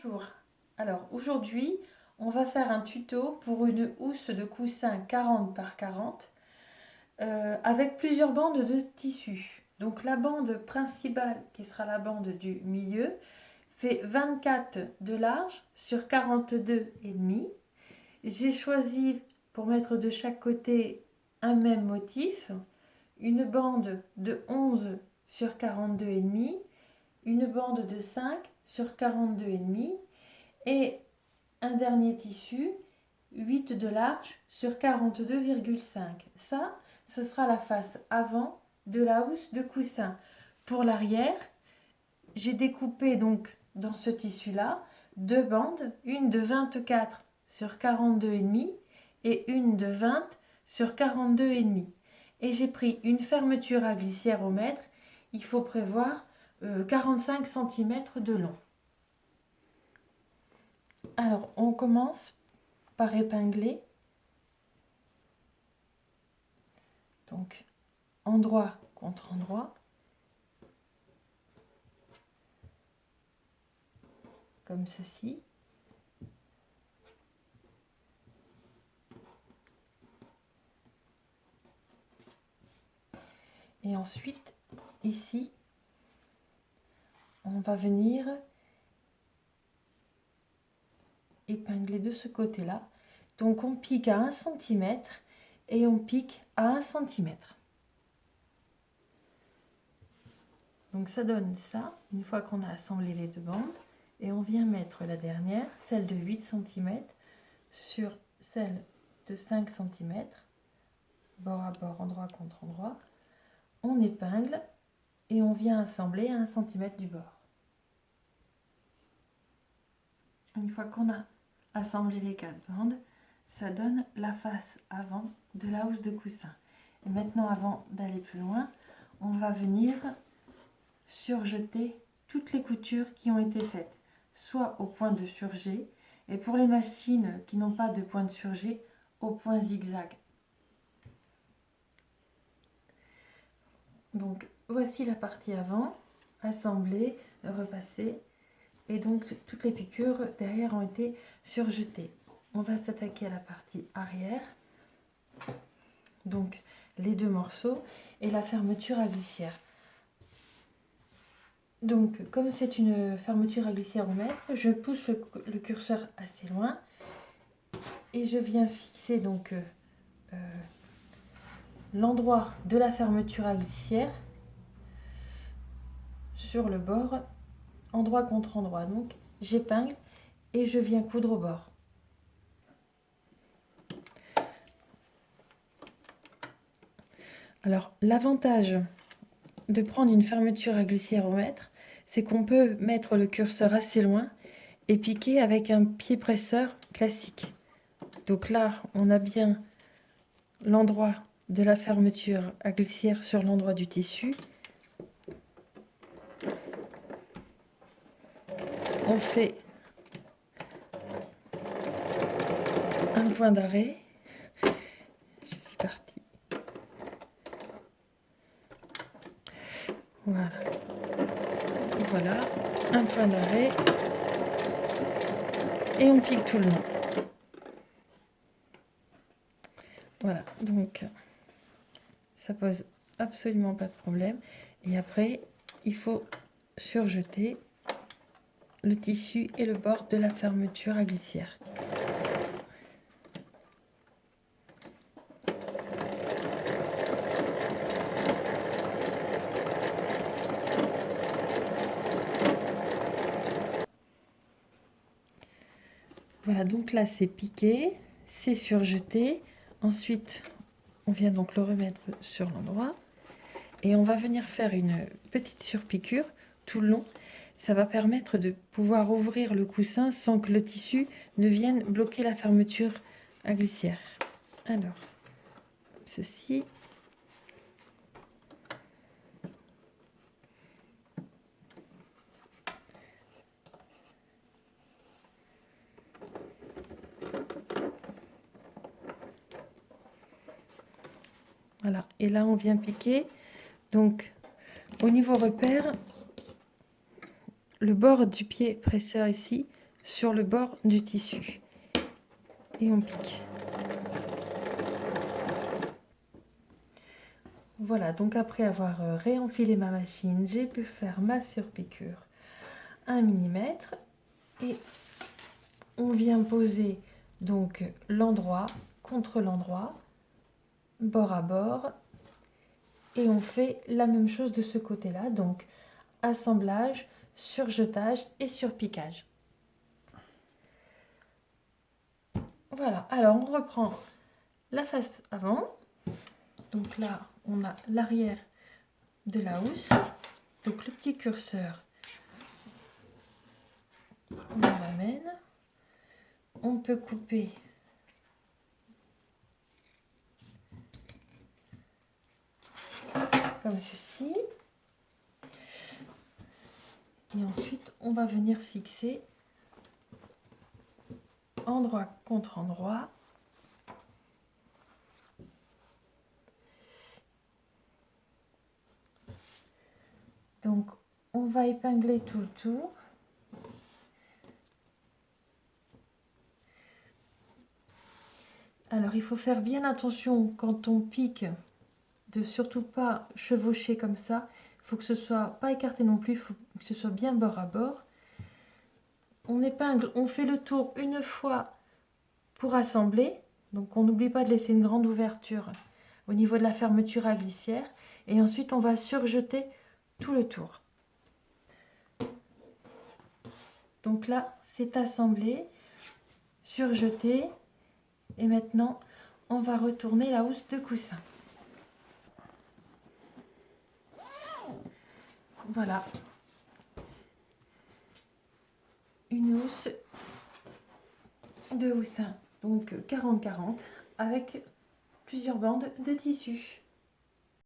Bonjour, alors aujourd'hui on va faire un tuto pour une housse de coussin 40 par 40 avec plusieurs bandes de tissu. Donc la bande principale qui sera la bande du milieu fait 24 de large sur 42 et demi. J'ai choisi pour mettre de chaque côté un même motif, une bande de 11 sur 42 et demi, une bande de 5 sur 42 et demi et un dernier tissu 8 de large sur 42,5. Ça, ce sera la face avant de la housse de coussin. Pour l'arrière, j'ai découpé donc dans ce tissu là deux bandes, une de 24 sur 42,5 et une de 20 sur 42,5. Et j'ai pris une fermeture à glissière au mètre. Il faut prévoir 45 cm de long. Alors, on commence par épingler. Donc, endroit contre endroit. Comme ceci. Et ensuite, ici, on va venir épingler de ce côté-là. Donc, on pique à 1 cm et on pique à 1 cm. Donc, ça donne ça, une fois qu'on a assemblé les deux bandes. Et on vient mettre la dernière, celle de 8 cm, sur celle de 5 cm, bord à bord, endroit contre endroit. On épingle et on vient assembler à 1 cm du bord. Une fois qu'on a assemblé les 4 bandes, ça donne la face avant de la housse de coussin. Et maintenant, avant d'aller plus loin, on va venir surjeter toutes les coutures qui ont été faites, soit au point de surjet, et pour les machines qui n'ont pas de point de surjet, au point zigzag. Donc voici la partie avant, assemblée, repassée, et donc toutes les piqûres derrière ont été surjetées. On va s'attaquer à la partie arrière, donc les deux morceaux et la fermeture à glissière. Donc comme c'est une fermeture à glissière au mètre, je pousse le curseur assez loin et je viens fixer donc l'endroit de la fermeture à glissière sur le bord, endroit contre endroit. Donc j'épingle et je viens coudre au bord. Alors l'avantage de prendre une fermeture à glissière au mètre, c'est qu'on peut mettre le curseur assez loin et piquer avec un pied presseur classique. Donc là, on a bien l'endroit de la fermeture à glissière sur l'endroit du tissu. On fait un point d'arrêt. Je suis partie. Voilà. Voilà, un point d'arrêt. Et on pique tout le long. Voilà, donc ça pose absolument pas de problème. Et après, il faut surjeter le tissu et le bord de la fermeture à glissière. Voilà, donc là c'est piqué, c'est surjeté. Ensuite, on vient donc le remettre sur l'endroit. Et on va venir faire une petite surpiqûre tout le long. Ça va permettre de pouvoir ouvrir le coussin sans que le tissu ne vienne bloquer la fermeture à glissière. Alors, ceci. Voilà, et là on vient piquer. Donc, au niveau repère, le bord du pied presseur ici sur le bord du tissu. Et on pique. Voilà, donc après avoir réenfilé ma machine, j'ai pu faire ma surpiqûre 1 mm et on vient poser donc l'endroit contre l'endroit, bord à bord, et on fait la même chose de ce côté-là, donc assemblage, surjetage et surpiquage. Voilà, alors on reprend la face avant. Donc là, on a l'arrière de la housse. Donc le petit curseur, on l'amène. On peut couper comme ceci. Et ensuite, on va venir fixer endroit contre endroit. Donc, on va épingler tout le tour. Alors, il faut faire bien attention quand on pique de surtout pas chevaucher comme ça. Il faut que ce soit pas écarté non plus, il faut que ce soit bien bord à bord. On épingle, on fait le tour une fois pour assembler. Donc, on n'oublie pas de laisser une grande ouverture au niveau de la fermeture à glissière. Et ensuite, on va surjeter tout le tour. Donc là, c'est assemblé, surjeté. Et maintenant, on va retourner la housse de coussin. Voilà. Une housse de houssin, donc 40-40, avec plusieurs bandes de tissu.